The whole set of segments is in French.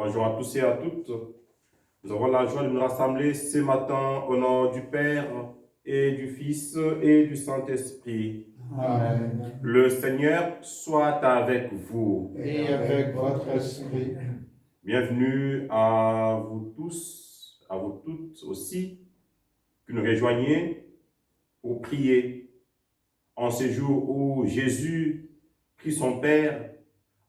Bonjour à tous et à toutes. Nous avons la joie de nous rassembler ce matin au nom du Père et du Fils et du Saint-Esprit. Amen. Le Seigneur soit avec vous. Et avec votre esprit. Bienvenue à vous tous, à vous toutes aussi, qui nous rejoignez pour prier en ce jour où Jésus prie son Père,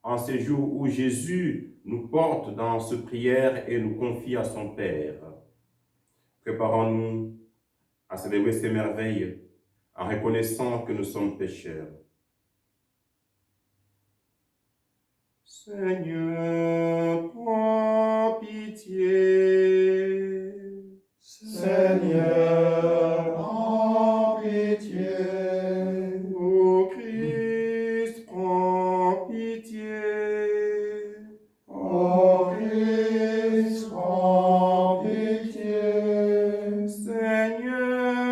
en ce jour où Jésus nous porte dans ce prière et nous confie à son Père. Préparons-nous à célébrer ces merveilles en reconnaissant que nous sommes pécheurs. Seigneur, prends pitié. Seigneur, prends pitié. Ô Christ, prends pitié. Ô Christ, prends pitié. Seigneur,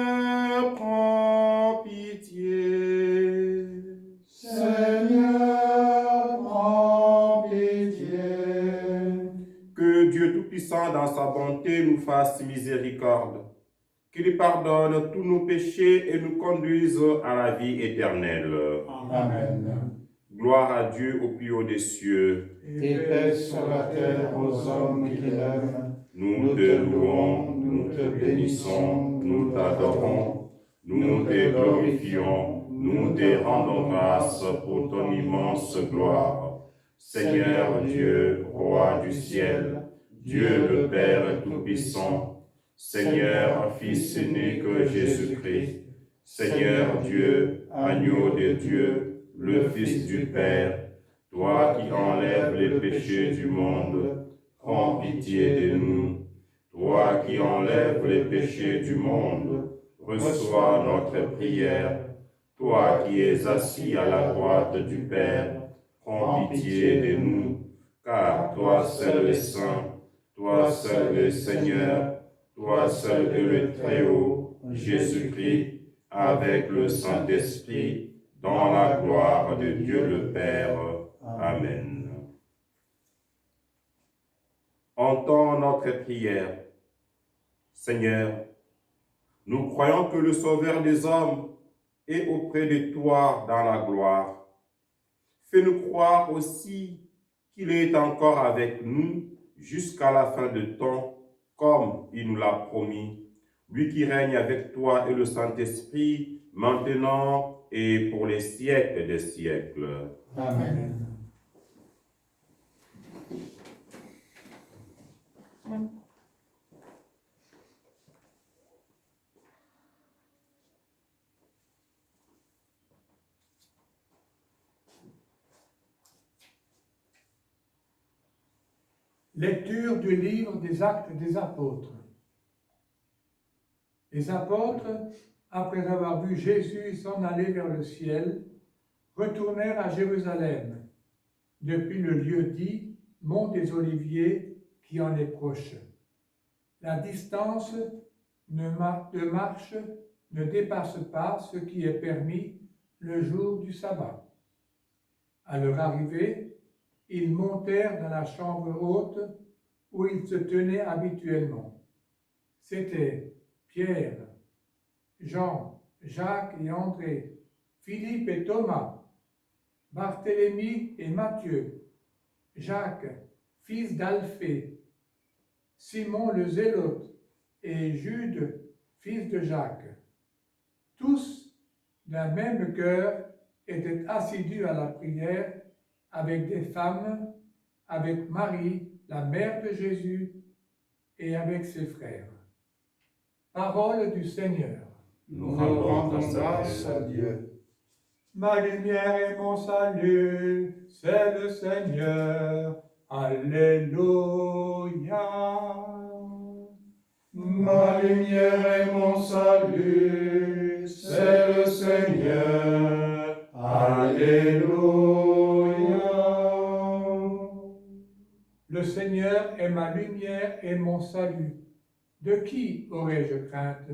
prends pitié. Seigneur, prends pitié. Que Dieu Tout-Puissant, dans sa bonté, nous fasse miséricorde, qu'il pardonne tous nos péchés et nous conduise à la vie éternelle. Amen. Gloire à Dieu au plus haut des cieux. Et paix sur la terre aux hommes qui l'aiment. Nous te louons, nous te bénissons, nous t'adorons, nous te glorifions, nous te rendons grâce pour ton immense gloire. Seigneur Dieu, Roi du ciel, Dieu le Père Tout-Puissant, Seigneur Fils unique Jésus-Christ, Seigneur Dieu, Agneau de Dieu, le Fils du Père, toi qui enlèves les péchés du monde, prends pitié de nous. Toi qui enlèves les péchés du monde, reçois notre prière. Toi qui es assis à la droite du Père, prends pitié de nous. Car toi seul est saint, toi seul est Seigneur, toi seul est le Très-Haut, Jésus-Christ, avec le Saint-Esprit, dans la gloire de Dieu le Père. Amen. Entends notre prière. Seigneur, nous croyons que le Sauveur des hommes est auprès de toi dans la gloire. Fais-nous croire aussi qu'il est encore avec nous jusqu'à la fin de temps, comme il nous l'a promis. Lui qui règne avec toi et le Saint-Esprit, maintenant et pour les siècles des siècles. Amen. Lecture du livre des Actes des Apôtres. Les apôtres, après avoir vu Jésus s'en aller vers le ciel, retournèrent à Jérusalem, depuis le lieu dit Mont des Oliviers qui en est proche. La distance de marche ne dépasse pas ce qui est permis le jour du sabbat. À leur arrivée, ils montèrent dans la chambre haute où ils se tenaient habituellement. C'étaient Pierre, Jean, Jacques et André, Philippe et Thomas, Barthélemy et Matthieu, Jacques, fils d'Alphée, Simon le Zélote et Jude, fils de Jacques. Tous, d'un même cœur, étaient assidus à la prière avec des femmes, avec Marie, la mère de Jésus, et avec ses frères. Parole du Seigneur. Nous rendons grâce à Dieu. Ma lumière et mon salut, c'est le Seigneur. Alléluia. Ma lumière et mon salut, c'est le Seigneur. Alléluia. Le Seigneur est ma lumière et mon salut. De qui aurais-je crainte?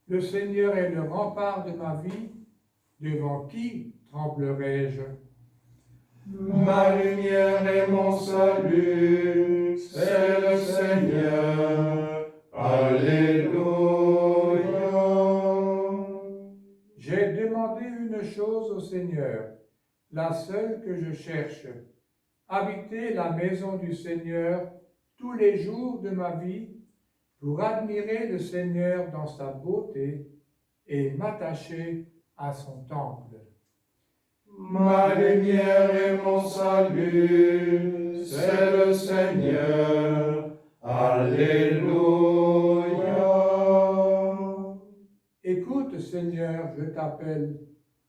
Le Seigneur est le rempart de ma vie. Devant qui tremblerais-je? Ma lumière et mon salut, la seule que je cherche, habiter la maison du Seigneur tous les jours de ma vie pour admirer le Seigneur dans sa beauté et m'attacher à son temple. Ma lumière et mon salut, c'est le Seigneur. Alléluia. Écoute, Seigneur, je t'appelle.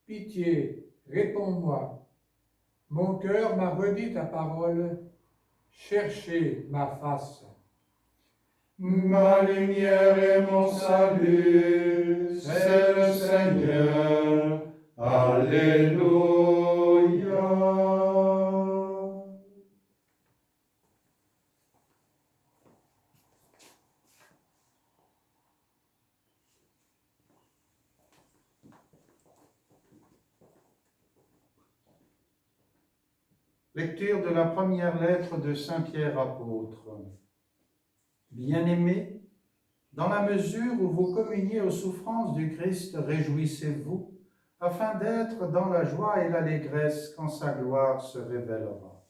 Pitié, réponds-moi. Mon cœur m'a redit ta parole. Cherchez ma face. Ma lumière et mon salut, c'est le Seigneur. Alléluia. Lecture de la première lettre de Saint Pierre apôtre. Bien-aimés, dans la mesure où vous communiez aux souffrances du Christ, réjouissez-vous, afin d'être dans la joie et l'allégresse quand sa gloire se révélera.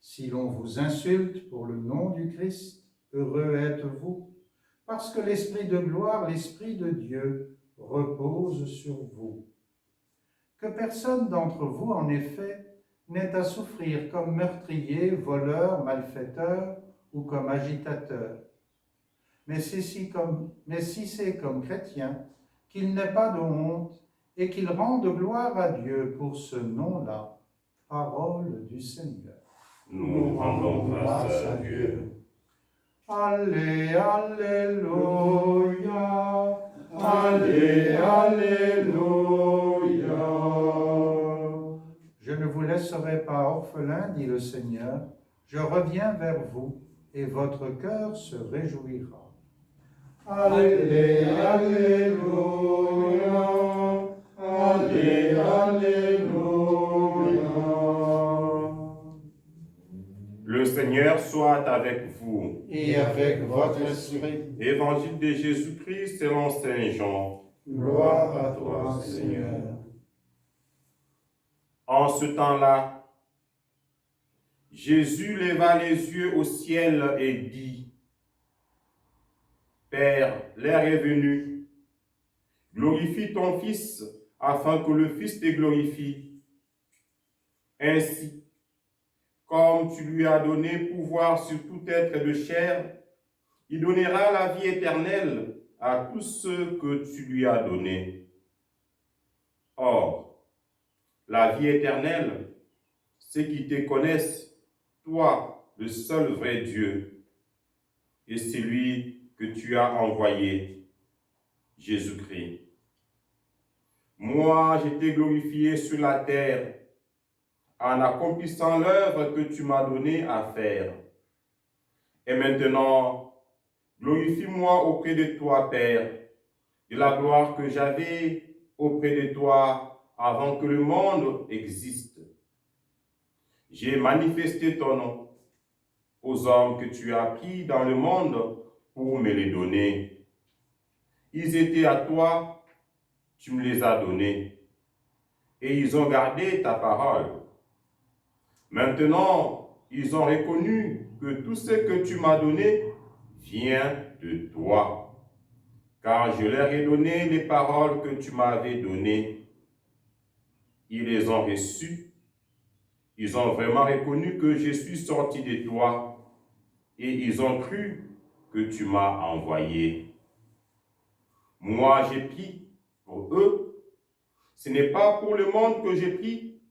Si l'on vous insulte pour le nom du Christ, heureux êtes-vous, parce que l'Esprit de gloire, l'Esprit de Dieu, repose sur vous. Que personne d'entre vous, en effet, n'ait à souffrir comme meurtrier, voleur, malfaiteur ou comme agitateur. Mais si c'est comme chrétien, qu'il n'ait pas de honte et qu'il rende gloire à Dieu pour ce nom-là. Parole du Seigneur. Nous rendons grâce à Dieu. Allez, alléluia, allez, alléluia. Je ne vous laisserai pas orphelin, dit le Seigneur, je reviens vers vous et votre cœur se réjouira. Allez, alléluia, allez, alléluia. Le Seigneur soit avec vous. Et avec votre esprit, Évangile de Jésus-Christ selon Saint Jean. gloire à toi, Seigneur. En ce temps-là, Jésus leva les yeux au ciel et dit, Père, l'heure est venue. Glorifie ton Fils, afin que le Fils te glorifie. Ainsi, comme tu lui as donné pouvoir sur tout être de chair, il donnera la vie éternelle à tous ceux que tu lui as donnés. Or, la vie éternelle, c'est qu'ils te connaissent, toi, le seul vrai Dieu, et celui que tu as envoyé, Jésus-Christ. Moi, je t'ai glorifié sur la terre, en accomplissant l'œuvre que tu m'as donné à faire. Et maintenant, glorifie-moi auprès de toi, Père, de la gloire que j'avais auprès de toi avant que le monde existe. J'ai manifesté ton nom aux hommes que tu as pris dans le monde pour me les donner. Ils étaient à toi, tu me les as donnés, et ils ont gardé ta parole. Maintenant, ils ont reconnu que tout ce que tu m'as donné vient de toi, car je leur ai donné les paroles que tu m'avais données. Ils les ont reçues. Ils ont vraiment reconnu que je suis sorti de toi, et ils ont cru que tu m'as envoyé. Moi, j'ai pris pour eux. Ce n'est pas pour le monde que j'ai pris,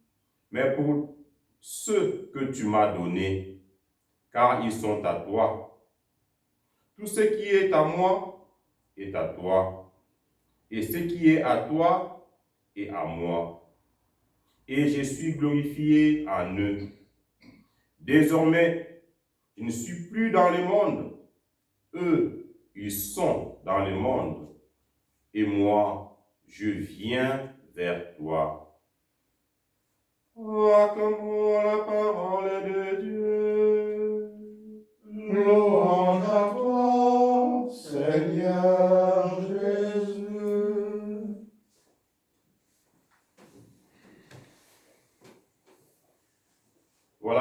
mais pour ceux que tu m'as donnés, car ils sont à toi. Tout ce qui est à moi est à toi, et ce qui est à toi est à moi. Et je suis glorifié en eux. Désormais, je ne suis plus dans le monde. Eux, ils sont dans le monde. Et moi, je viens vers toi. Acclamons la parole de Dieu. Louange à toi, Seigneur Jésus.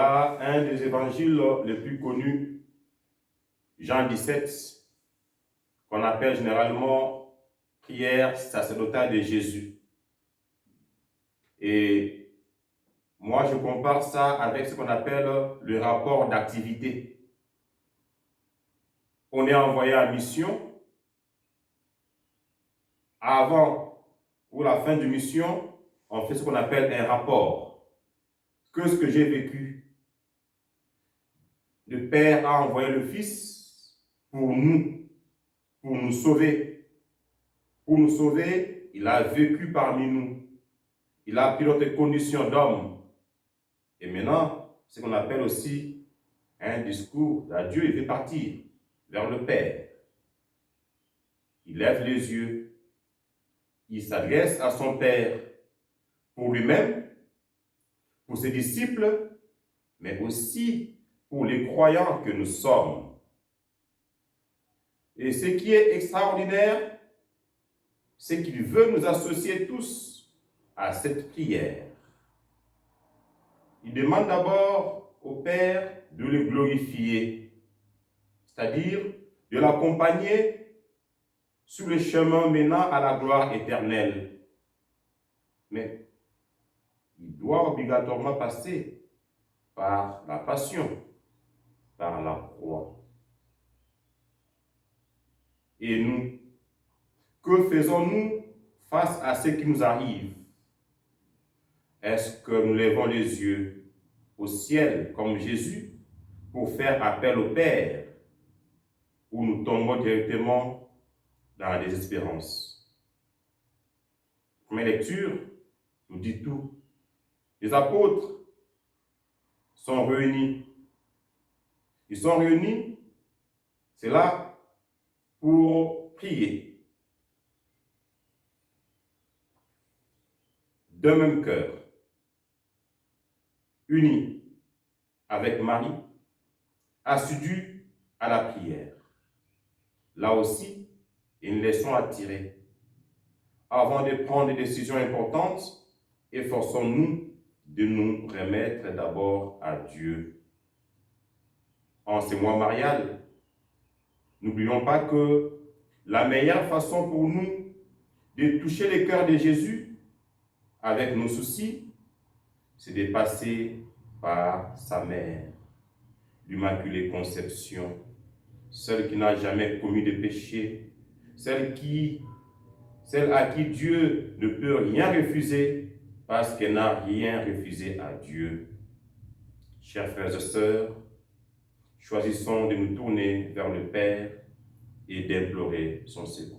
Voilà un des évangiles les plus connus, Jean 17, qu'on appelle généralement prière sacerdotale de Jésus. Et moi, je compare ça avec ce qu'on appelle le rapport d'activité. On est envoyé en mission. Avant ou la fin de mission, on fait ce qu'on appelle un rapport. Ce que j'ai vécu. Le Père a envoyé le Fils pour nous sauver. Pour nous sauver, il a vécu parmi nous. Il a pris notre condition d'homme. Et maintenant, ce qu'on appelle aussi un discours d'adieu, il veut partir vers le Père. Il lève les yeux. Il s'adresse à son Père pour lui-même, pour ses disciples, mais aussi pour les croyants que nous sommes. Et ce qui est extraordinaire, c'est qu'il veut nous associer tous à cette prière. Il demande d'abord au Père de le glorifier, c'est-à-dire de l'accompagner sur le chemin menant à la gloire éternelle. Mais il doit obligatoirement passer par la passion, par la croix. Et nous, que faisons-nous face à ce qui nous arrive? Est-ce que nous levons les yeux au ciel comme Jésus pour faire appel au Père, ou nous tombons directement dans la désespérance? La première lecture nous dit tout. Les apôtres sont réunis. Ils sont réunis, c'est là pour prier. D'un même cœur, unis avec Marie, assidus à la prière. Là aussi, une leçon à tirer. Avant de prendre des décisions importantes, efforçons-nous de nous remettre d'abord à Dieu. En ce mois marial, n'oublions pas que la meilleure façon pour nous de toucher le cœur de Jésus avec nos soucis, c'est de passer par sa mère, l'Immaculée Conception, celle qui n'a jamais commis de péché, celle à qui Dieu ne peut rien refuser parce qu'elle n'a rien refusé à Dieu. Chers frères et sœurs, choisissons de nous tourner vers le Père et d'implorer son secours.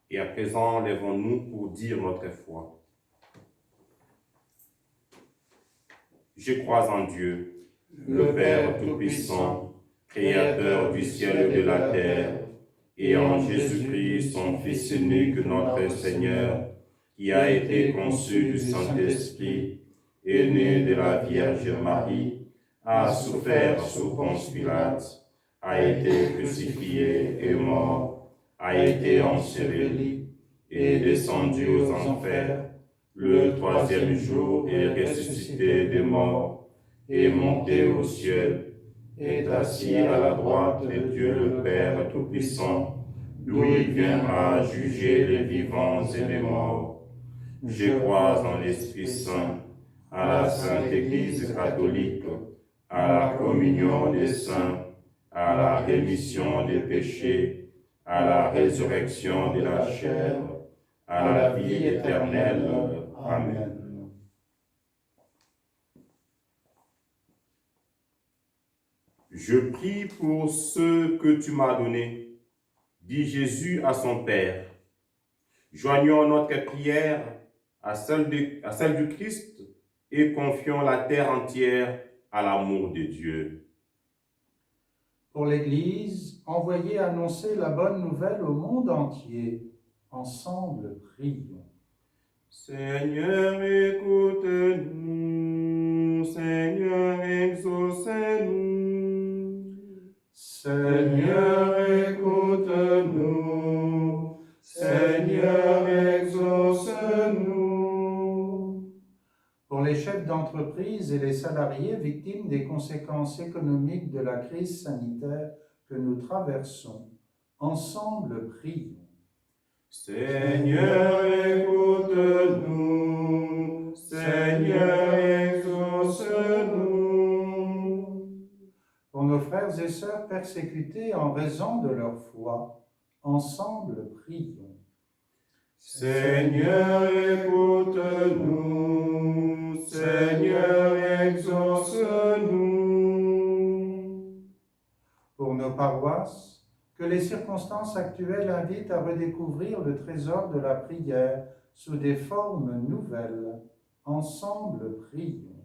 Et à présent, lèvons-nous pour dire notre foi. Je crois en Dieu, le Père Tout-Puissant, Créateur du ciel et de la terre, et en Jésus-Christ, son Fils unique, notre Seigneur, qui a été conçu du Saint-Esprit, est né de la Vierge Marie, a souffert sous Ponce Pilate, a été crucifié et mort, a été enseveli et descendu aux enfers. Le troisième jour est ressuscité des morts, est monté au ciel, est assis à la droite de Dieu le Père Tout-Puissant, d'où il viendra juger les vivants et les morts. Je crois en l'Esprit Saint, à la Sainte Église catholique, à la communion des saints, à la rémission des péchés, à la résurrection de la chair, à la vie éternelle. Amen. Je prie pour ceux que tu m'as donnés, dit Jésus à son Père. Joignons notre prière à celle du Christ et confions la terre entière à l'amour de Dieu. Pour l'Église, envoyée annoncer la bonne nouvelle au monde entier. Ensemble, prions. Seigneur, écoute-nous. Seigneur, exauce-nous. Seigneur, écoute-nous. Seigneur, exauce-nous. Pour les chefs d'entreprise et les salariés victimes des conséquences économiques de la crise sanitaire que nous traversons, ensemble, prions. Seigneur, écoute-nous. Seigneur, exauce-nous. Pour nos frères et sœurs persécutés en raison de leur foi, ensemble, prions. Seigneur, écoute-nous. Seigneur, exauce-nous. Pour nos paroisses, que les circonstances actuelles invitent à redécouvrir le trésor de la prière sous des formes nouvelles. Ensemble, prions.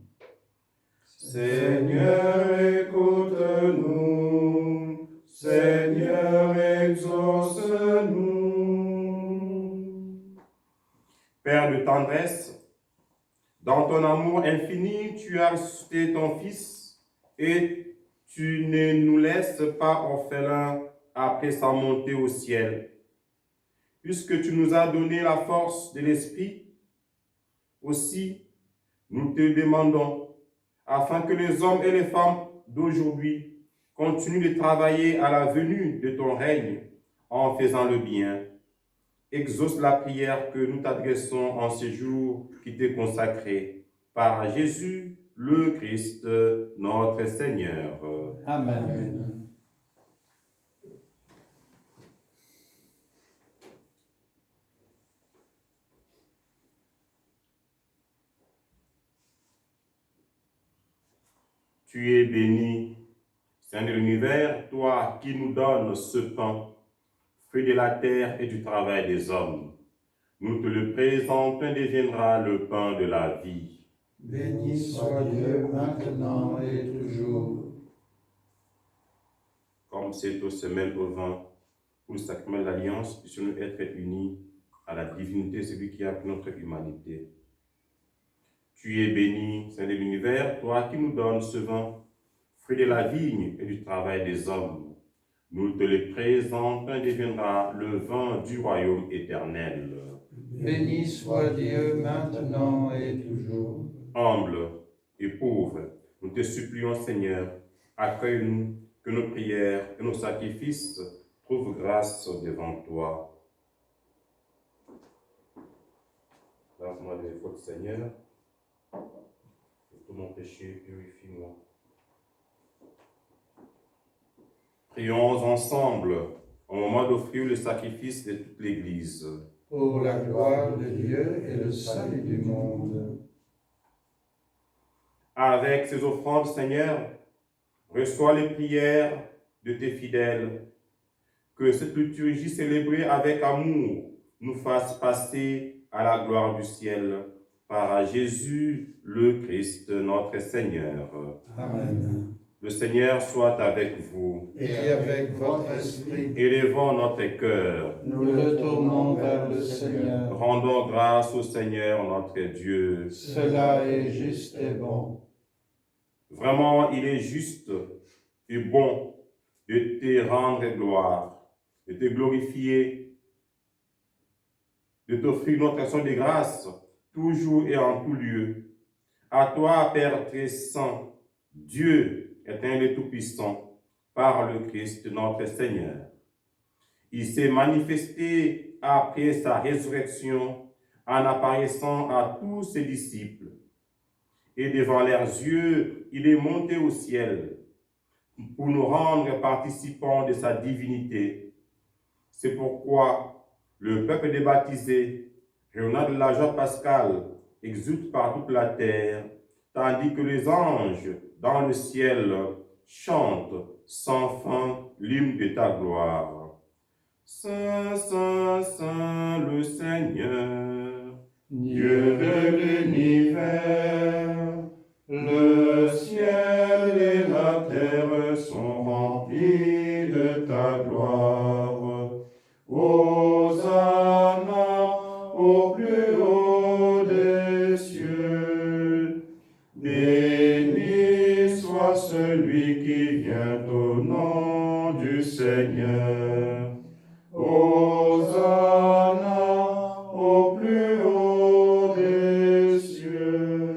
Seigneur, écoute-nous. Seigneur, exauce-nous. Père de tendresse, dans ton amour infini, tu as ressuscité ton Fils et tu ne nous laisses pas orphelins après sa montée au ciel. Puisque tu nous as donné la force de l'Esprit, aussi nous te demandons, afin que les hommes et les femmes d'aujourd'hui continuent de travailler à la venue de ton règne en faisant le bien. Exauce la prière que nous t'adressons en ce jour qui t'est consacré par Jésus, le Christ, notre Seigneur. Amen. Tu es béni, Saint de l'univers, toi qui nous donnes ce pain, fruit de la terre et du travail des hommes. Nous te le présentons et deviendra le pain de la vie. Béni soit Dieu maintenant et toujours. Comme cette eau se mêle au vin, pour le sacrement de l'alliance, puissions-nous être unis à la divinité de celui qui a pris notre humanité. Tu es béni, Saint de l'univers, toi qui nous donnes ce vin, fruit de la vigne et du travail des hommes. Nous te le présentons et deviendra le vin du royaume éternel. Béni soit Dieu maintenant et toujours. Humble et pauvre, nous te supplions, Seigneur, accueille-nous, que nos prières et nos sacrifices trouvent grâce devant toi. Lave-moi de mes fautes, Seigneur, et tout mon péché, purifie-moi. Prions ensemble au moment d'offrir le sacrifice de toute l'Église. Pour la gloire de Dieu et le salut du monde. Avec ces offrandes, Seigneur, reçois les prières de tes fidèles. Que cette liturgie célébrée avec amour nous fasse passer à la gloire du ciel par Jésus le Christ, notre Seigneur. Amen. Le Seigneur soit avec vous. Et avec votre esprit, Élevons notre cœur. nous le tournons vers le Seigneur. Rendons grâce au Seigneur notre Dieu. Cela est juste et bon. Vraiment, il est juste et bon de te rendre gloire, de te glorifier, de t'offrir notre action de grâce, toujours et en tout lieu. À toi, Père très saint, Dieu éternel et tout-puissant, par le Christ notre Seigneur. Il s'est manifesté après sa résurrection en apparaissant à tous ses disciples. Et devant leurs yeux, il est monté au ciel pour nous rendre participants de sa divinité. C'est pourquoi le peuple des baptisés, réunant de la joie pascale, exulte par toute la terre, tandis que les anges dans le ciel chante sans fin l'hymne de ta gloire. Saint, Saint, Saint, le Seigneur, Dieu de l'univers, le ciel et la terre sont remplis de ta gloire. Hosanna au plus haut des cieux. Béni soit celui qui vient au nom du Seigneur. Hosanna au plus haut des cieux.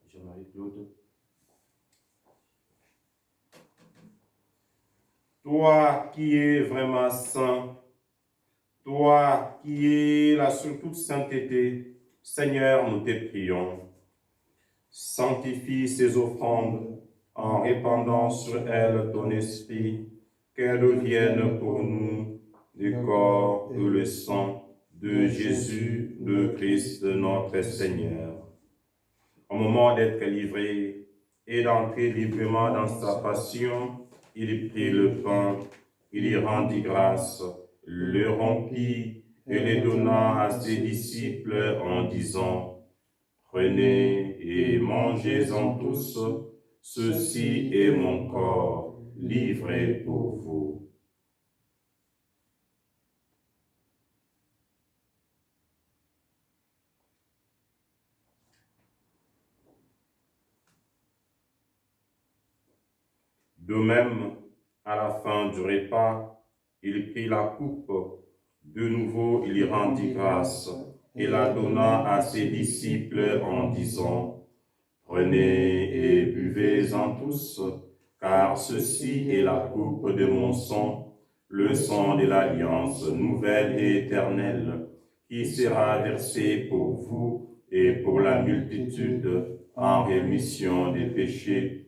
Jean-Marie-Claude. Toi qui es vraiment saint, toi qui es la sur toute sainteté, Seigneur, nous te prions. Sanctifie ces offrandes en répandant sur elles ton esprit, qu'elles deviennent pour nous le corps et le sang de Jésus, le Christ, notre Seigneur. Au moment d'être livré et d'entrer librement dans sa passion, il prit le pain, il y rendit grâce, le rompit et le donna à ses disciples en disant: Prenez et mangez-en tous, ceci est mon corps livré pour vous. De même, à la fin du repas, il prit la coupe. De nouveau, il y rendit grâce et la donna à ses disciples en disant: Prenez et buvez-en tous, car ceci est la coupe de mon sang, le sang de l'alliance nouvelle et éternelle, qui sera versé pour vous et pour la multitude en rémission des péchés.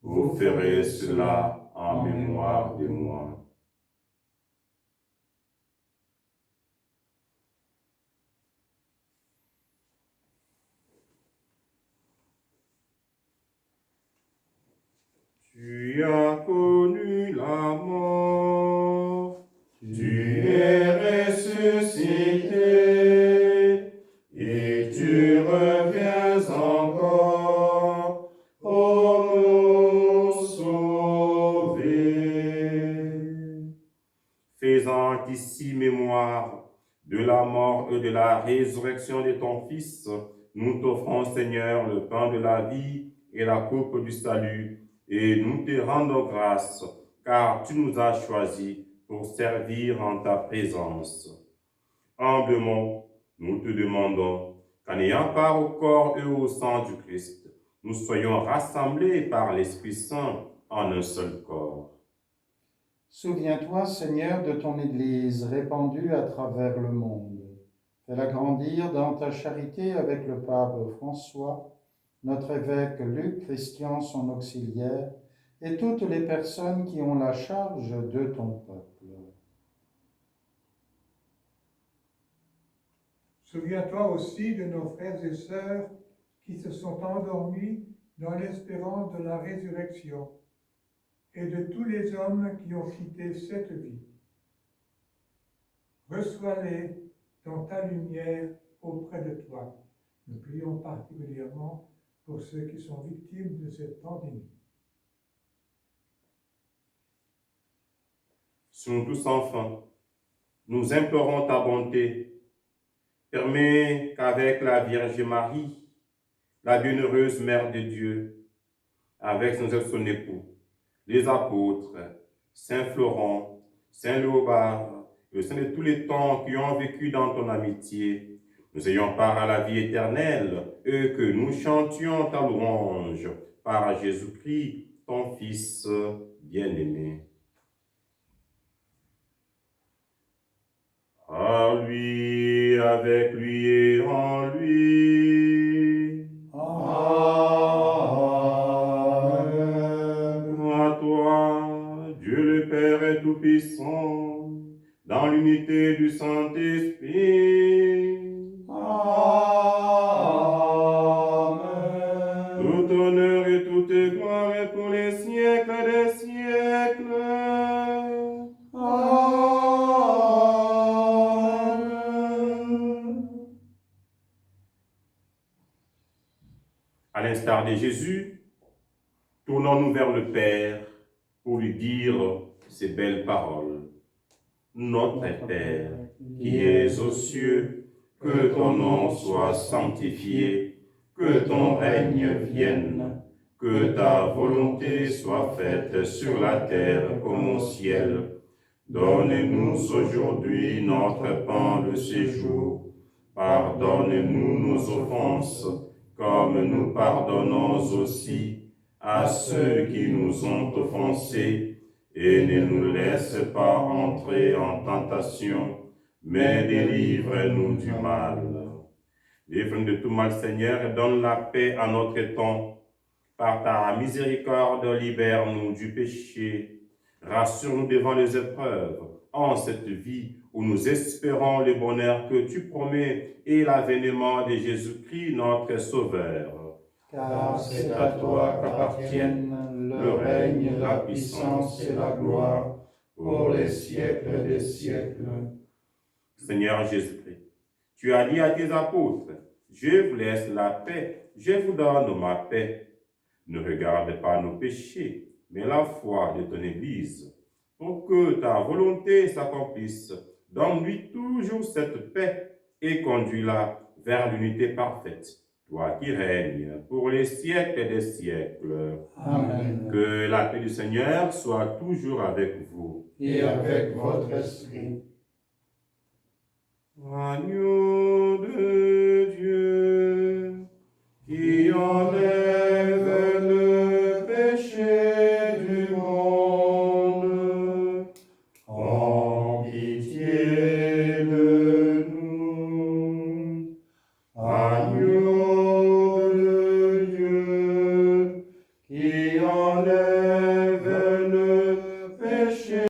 Vous ferez cela en mémoire de moi. Tu as connu la mort, tu es ressuscité, et tu reviens encore, ô mon sauvé. Faisant ici mémoire de la mort et de la résurrection de ton Fils, nous t'offrons, Seigneur, le pain de la vie et la coupe du salut, et nous te rendons grâce, car tu nous as choisis pour servir en ta présence. Humblement, nous te demandons qu'en ayant part au corps et au sang du Christ, nous soyons rassemblés par l'Esprit Saint en un seul corps. Souviens-toi, Seigneur, de ton Église répandue à travers le monde. Fais-la grandir dans ta charité avec le pape François, notre évêque Luc Christian, son auxiliaire, et toutes les personnes qui ont la charge de ton peuple. Souviens-toi aussi de nos frères et sœurs qui se sont endormis dans l'espérance de la résurrection, et de tous les hommes qui ont quitté cette vie. Reçois-les dans ta lumière auprès de toi. Nous prions particulièrement pour ceux qui sont victimes de cette pandémie. Sur tous enfin, nous implorons ta bonté. Permets qu'avec la Vierge Marie, la bienheureuse Mère de Dieu, avec son époux, les apôtres, Saint Florent, Saint Léobard, le saint de tous les temps qui ont vécu dans ton amitié, nous ayons part à la vie éternelle et que nous chantions ta louange par Jésus-Christ, ton Fils bien-aimé. À lui, avec lui et en lui. Amen. À toi, Dieu le Père est tout-puissant, dans l'unité du Saint-Esprit. Amen. Tout honneur et toute gloire est l'instar de Jésus, tournons-nous vers le Père pour lui dire ces belles paroles. Notre Père, qui es aux cieux, que ton nom soit sanctifié, que ton règne vienne, que ta volonté soit faite sur la terre comme au ciel. Donne-nous aujourd'hui notre pain de ce jour. Pardonne-nous nos offenses, comme nous pardonnons aussi à ceux qui nous ont offensés, et ne nous laisse pas entrer en tentation, mais délivre-nous du mal. Délivre-nous de tout mal, Seigneur, et donne la paix à notre temps. Par ta miséricorde, libère-nous du péché. Rassure-nous devant les épreuves, en cette vie où nous espérons le bonheur que tu promets et l'avènement de Jésus-Christ, notre Sauveur. Car c'est à toi qu'appartiennent le règne, la puissance et la gloire pour les siècles des siècles. Seigneur Jésus-Christ, tu as dit à tes apôtres, « Je vous laisse la paix, je vous donne ma paix. Ne regarde pas nos péchés, mais la foi de ton Église, pour que ta volonté s'accomplisse. Donne-lui toujours cette paix et conduis-la vers l'unité parfaite, toi qui règnes pour les siècles des siècles. Amen. Que la paix du Seigneur soit toujours avec vous. Et avec votre esprit. Agneau de